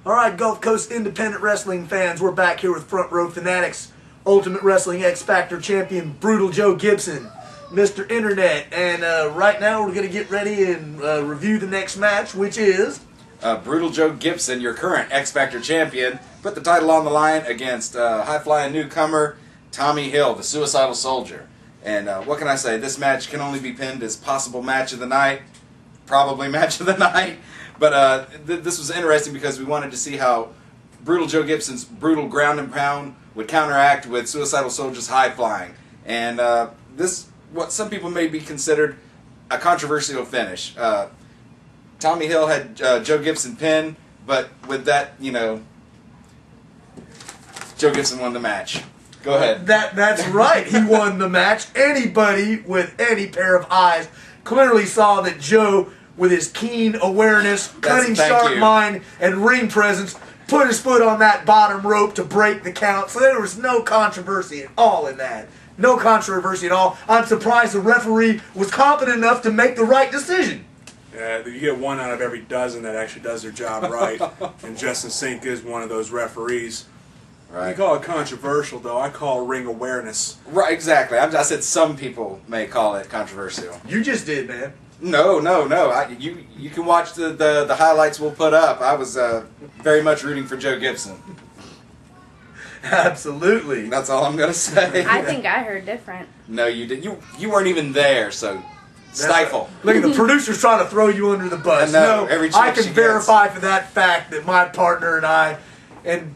Alright, Gulf Coast independent wrestling fans, we're back here with Front Row Fanatics, Ultimate Wrestling X Factor champion, Brutal Joe Gibson, Mr. Internet, and right now we're going to get ready and review the next match, which is... Brutal Joe Gibson, your current X Factor champion, put the title on the line against high-flying newcomer Tommy Hill, the Suicidal Soldier. And what can I say? This match can only be pinned as possible match of the night, probably match of the night. But this was interesting because we wanted to see how Brutal Joe Gibson's brutal ground and pound would counteract with Suicidal Soldier's high-flying. And this, what some people may be considered a controversial finish. Tommy Hill had Joe Gibson pinned, but with that, you know, Joe Gibson won the match. Go ahead. That's right. He won the match. Anybody with any pair of eyes clearly saw that Joe, with his keen awareness, cutting sharp mind, and ring presence, put his foot on that bottom rope to break the count. So there was no controversy at all in that. No controversy at all. I'm surprised the referee was competent enough to make the right decision. Yeah, you get one out of every dozen that actually does their job right, and Justin Sink is one of those referees. Right. You call it controversial, though. I call it ring awareness. Right, exactly. I said some people may call it controversial. You just did, man. No. You can watch the highlights we'll put up. I was very much rooting for Joe Gibson. Absolutely. That's all I'm going to say. I think I heard different. No, you did. You weren't even there, so stifle. Look at the producer's trying to throw you under the bus. I know, No, every I chance can she verify for that fact that my partner and I and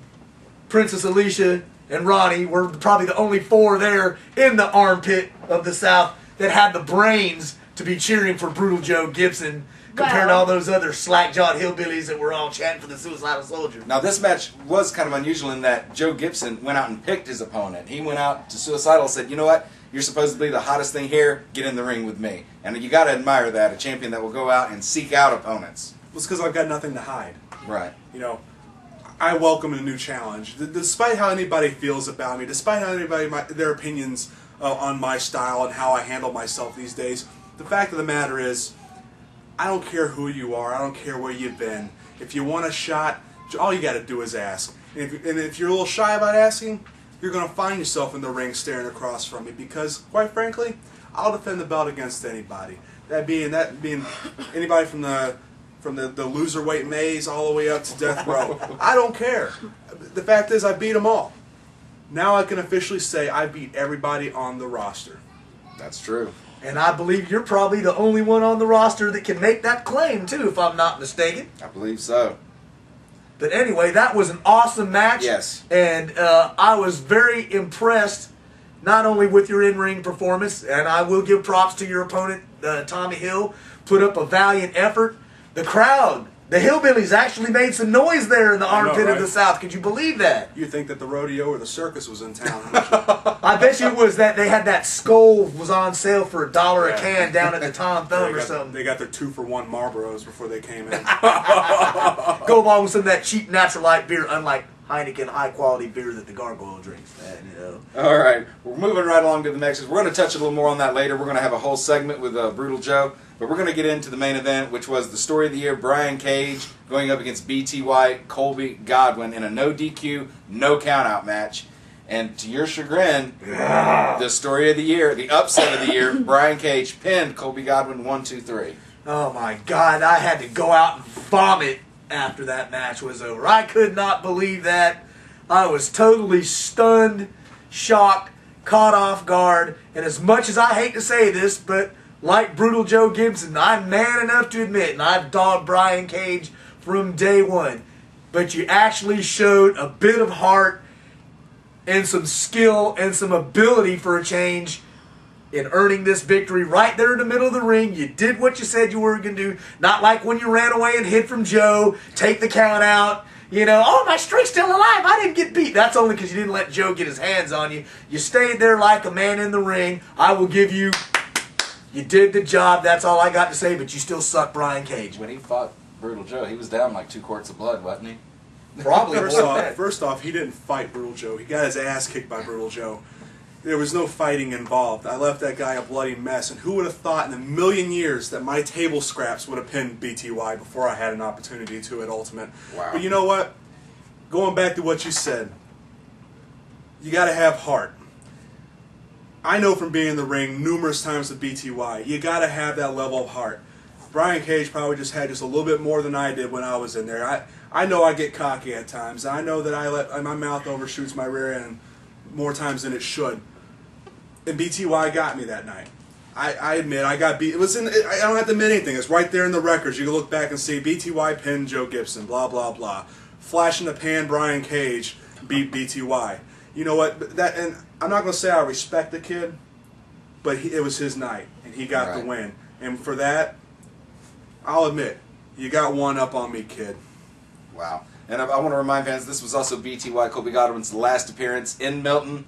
Princess Alicia and Ronnie were probably the only four there in the armpit of the South that had the brains to be cheering for Brutal Joe Gibson compared to all those other slack-jawed hillbillies that were all chanting for the Suicidal Soldier. Now, this match was kind of unusual in that Joe Gibson went out and picked his opponent. He went out to Suicidal and said, you know what? You're supposedly the hottest thing here. Get in the ring with me. And you got to admire that, a champion that will go out and seek out opponents. Well, it's because I've got nothing to hide. Right. You know, I welcome a new challenge. Despite how anybody feels about me, despite how anybody their opinions on my style and how I handle myself these days, the fact of the matter is, I don't care who you are. I don't care where you've been. If you want a shot, all you got to do is ask. And if you're a little shy about asking, you're going to find yourself in the ring staring across from me because, quite frankly, I'll defend the belt against anybody. That being anybody from the loser-weight maze all the way up to death row. I don't care. The fact is I beat them all. Now I can officially say I beat everybody on the roster. That's true. And I believe you're probably the only one on the roster that can make that claim, too, if I'm not mistaken. I believe so. But anyway, that was an awesome match. Yes. And I was very impressed, not only with your in-ring performance, and I will give props to your opponent, Tommy Hill, put up a valiant effort. The crowd, the hillbillies actually made some noise there in the armpit of the South. Could you believe that? You think that the rodeo or the circus was in town? I bet you it was that they had that skull was on sale for $1 a can down at the Tom Thumb or something. They got their 2-for-1 Marlboros before they came in. Go along with some of that cheap natural light beer, unlike Heineken high-quality beer that the Gargoyle drinks. You know. All right, we're moving right along to the next. We're going to touch a little more on that later. We're going to have a whole segment with Brutal Joe, but we're going to get into the main event, which was the story of the year, Brian Cage going up against BT White, Colby Godwin in a no DQ, no countout match. And to your chagrin, the story of the year, the upset of the year, Brian Cage pinned Colby Godwin 1-2-3. Oh my God, I had to go out and vomit after that match was over. I could not believe that. I was totally stunned, shocked, caught off guard, and as much as I hate to say this, but like Brutal Joe Gibson, I'm man enough to admit, and I've dogged Brian Cage from day one, but you actually showed a bit of heart and some skill and some ability for a change in earning this victory right there in the middle of the ring. You did what you said you were going to do. Not like when you ran away and hid from Joe, take the count out. You know, oh, my streak's still alive. I didn't get beat. That's only because you didn't let Joe get his hands on you. You stayed there like a man in the ring. I will give you, you did the job. That's all I got to say, but you still suck, Brian Cage. When he fought Brutal Joe, he was down like 2 quarts of blood, wasn't he? Probably. First off, he didn't fight Brutal Joe. He got his ass kicked by Brutal Joe. There was no fighting involved. I left that guy a bloody mess. And who would have thought in a million years that my table scraps would have pinned BTY before I had an opportunity to at Ultimate? Wow. But you know what? Going back to what you said, you got to have heart. I know from being in the ring numerous times with BTY, you got to have that level of heart. Brian Cage probably just had just a little bit more than I did when I was in there. I know I get cocky at times. I know that my mouth overshoots my rear end more times than it should. And BTY got me that night. I admit I got beat. I don't have to admit anything. It's right there in the records. You can look back and see BTY pinned Joe Gibson. Blah blah blah. Flash in the pan. Brian Cage beat BTY. You know what? And I'm not going to say I respect the kid, but it was his night and he got the win. And for that, I'll admit you got one up on me, kid. Wow. And I want to remind fans, this was also BTY Colby Godwin's last appearance in Milton.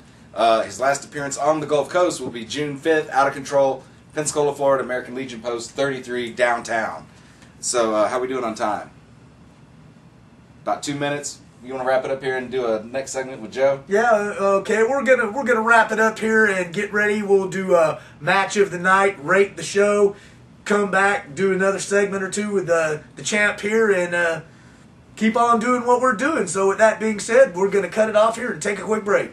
His last appearance on the Gulf Coast will be June 5th, Out of Control, Pensacola, Florida, American Legion Post 33, downtown. So how are we doing on time? About 2 minutes. You want to wrap it up here and do a next segment with Joe? Yeah, okay. We're gonna wrap it up here and get ready. We'll do a match of the night, rate the show, come back, do another segment or two with the champ here, and keep on doing what we're doing. So with that being said, we're gonna cut it off here and take a quick break.